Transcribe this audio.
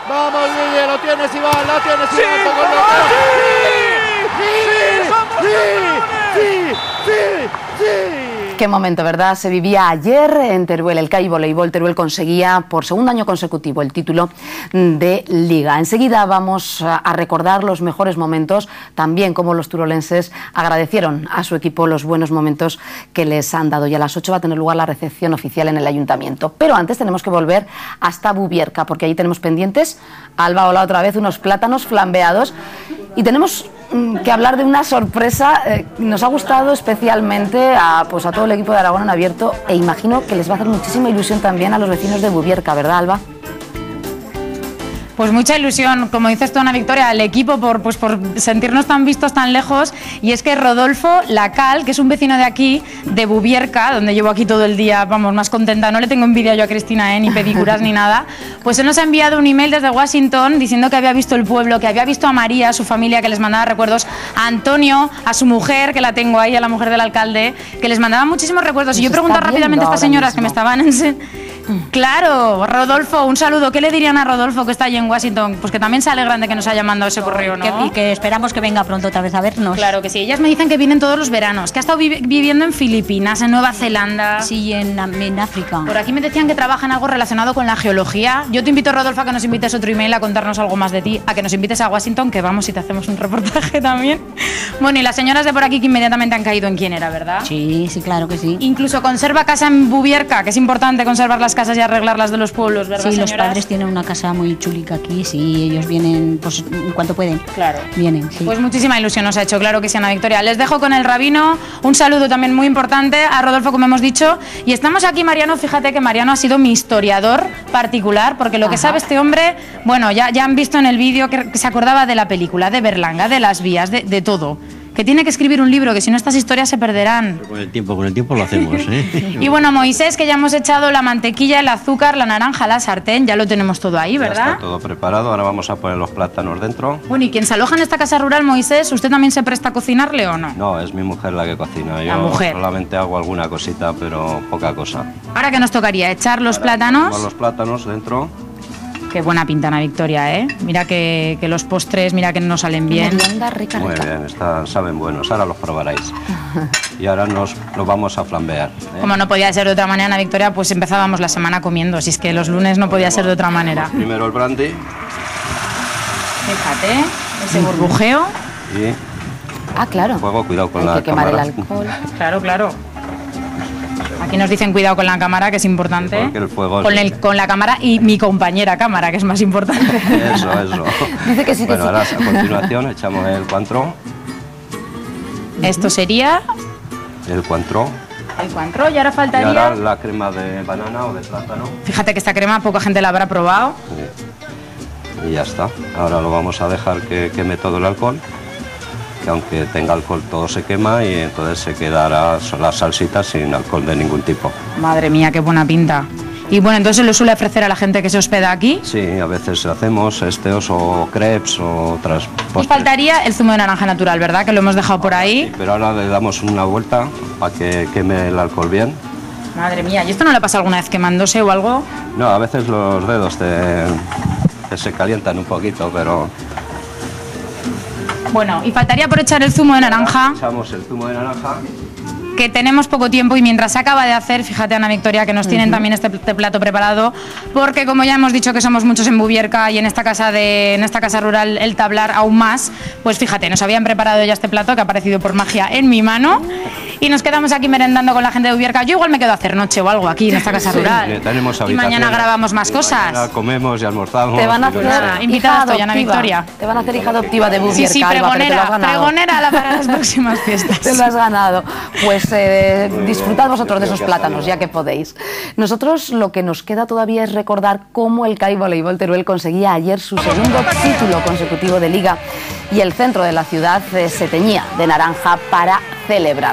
Vamos, Guille, lo tienes, Iván, la tienes, ¡Sí, Iván. ¡Sí! Qué momento, ¿verdad? Se vivía ayer en Teruel, el CAI Voleibol Teruel conseguía por segundo año consecutivo el título de Liga. Enseguida vamos a recordar los mejores momentos, también cómo los turolenses agradecieron a su equipo los buenos momentos que les han dado. Y a las 8 va a tener lugar la recepción oficial en el ayuntamiento. Pero antes tenemos que volver hasta Bubierca, porque allí tenemos pendientes, Alba, hola otra vez, unos plátanos flambeados. Y tenemos que hablar de una sorpresa que nos ha gustado especialmente a todo el equipo de Aragón en Abierto, e imagino que les va a hacer muchísima ilusión también a los vecinos de Bubierca, ¿verdad, Alba? Pues mucha ilusión, como dices tú, Ana Victoria, al equipo por sentirnos tan vistos tan lejos. Y es que Rodolfo Lacal, que es un vecino de aquí, de Bubierca, donde llevo aquí todo el día, vamos, más contenta, no le tengo envidia yo a Cristina, ni pedicuras ni nada, pues él nos ha enviado un email desde Washington diciendo que había visto el pueblo, que había visto a María, a su familia, que les mandaba recuerdos, a Antonio, a su mujer, que la tengo ahí, a la mujer del alcalde, que les mandaba muchísimos recuerdos. Y yo pregunto rápidamente a estas señoras que me estaban Claro, Rodolfo, un saludo. ¿Qué le dirían a Rodolfo, que está allí en Washington? Pues que también se alegran de que nos haya mandado ese correo, ¿no? Y que esperamos que venga pronto otra vez a vernos. Claro que sí. Ellas me dicen que vienen todos los veranos, que ha estado viviendo en Filipinas, en Nueva Zelanda. Sí, en África. Por aquí me decían que trabajan algo relacionado con la geología. Yo te invito, Rodolfo, a que nos invites otro email a contarnos algo más de ti, a que nos invites a Washington, que vamos y te hacemos un reportaje también. Bueno, y las señoras de por aquí que inmediatamente han caído en quién era, ¿verdad? Sí, sí, claro que sí. Incluso conserva casa en Bubierca, que es importante conservar las casas y arreglarlas de los pueblos, ¿verdad, sí, señoras? Los padres tienen una casa muy chulica aquí, sí, ellos vienen pues en cuanto pueden. Claro. Vienen, sí. Pues muchísima ilusión nos ha hecho, claro que sí, Ana Victoria. Les dejo con el rabino, un saludo también muy importante a Rodolfo, como hemos dicho, y estamos aquí, Mariano, fíjate que Mariano ha sido mi historiador particular, porque lo que sabe este hombre, bueno, ya han visto en el vídeo que se acordaba de la película, de Berlanga, de las vías, de todo. Que tiene que escribir un libro, que si no estas historias se perderán. Con el tiempo lo hacemos, ¿eh? Y bueno, Moisés, que ya hemos echado la mantequilla, el azúcar, la naranja, la sartén, ya lo tenemos todo ahí, ¿verdad? Ya está todo preparado, ahora vamos a poner los plátanos dentro. Bueno, y quien se aloja en esta casa rural, Moisés, ¿usted también se presta a cocinarle o no? No, es mi mujer la que cocina, yo solamente hago alguna cosita, pero poca cosa. Ahora que nos tocaría echar los plátanos. Los plátanos dentro. Qué buena pinta, Ana Victoria, ¿eh? Mira que los postres, mira que no salen bien. Rica, muy bien, saben buenos, ahora los probaréis. Y ahora los vamos a flambear, ¿eh? Como no podía ser de otra manera, Ana Victoria, pues empezábamos la semana comiendo, si es que los lunes no podía ser de otra manera. Primero el brandy. Fíjate, ese burbujeo. Y claro. Fuego, cuidado con Hay la que quemar cámara. el alcohol. Claro, claro. Aquí nos dicen cuidado con la cámara, que es importante. Sí, el fuego con la cámara y mi compañera cámara, que es más importante. Eso. Dice que sí, bueno, ahora a continuación echamos el cuantro. Esto sería... El cuantro. El cuantro, y ahora faltaría... Y ahora la crema de banana o de plátano. Fíjate que esta crema poca gente la habrá probado. Sí. Y ya está. Ahora lo vamos a dejar que queme todo el alcohol. Que aunque tenga alcohol todo se quema y entonces se quedará la salsita sin alcohol de ningún tipo. Madre mía, qué buena pinta. Y bueno, entonces lo suele ofrecer a la gente que se hospeda aquí. Sí, a veces hacemos o crepes o otras postres. Y faltaría el zumo de naranja natural, ¿verdad? Que lo hemos dejado por ahí. Sí, pero ahora le damos una vuelta para que queme el alcohol bien. Madre mía, ¿y esto no le pasa alguna vez quemándose o algo? No, a veces los dedos se calientan un poquito, pero... Bueno, y faltaría por echar el zumo de naranja. Echamos el zumo de naranja. Que tenemos poco tiempo y mientras se acaba de hacer, fíjate, Ana Victoria, que nos tienen también este plato preparado, porque como ya hemos dicho que somos muchos en Bubierca y en esta casa rural el tablar aún más, pues fíjate, nos habían preparado ya este plato que ha aparecido por magia en mi mano y nos quedamos aquí merendando con la gente de Bubierca. Yo igual me quedo a hacer noche o algo aquí en esta casa rural. Y mañana grabamos más cosas. Mañana comemos y almorzamos. Te van a hacer invitada estoy, Ana Victoria. Te van a hacer hija adoptiva de Bubierca. Sí, pregonera para las próximas fiestas. Te lo has ganado. Pues disfrutad vosotros de esos plátanos, ya que podéis. Nosotros lo que nos queda todavía es recordar cómo el CAI Voleibol Teruel conseguía ayer su segundo título consecutivo de Liga y el centro de la ciudad se teñía de naranja para celebrar.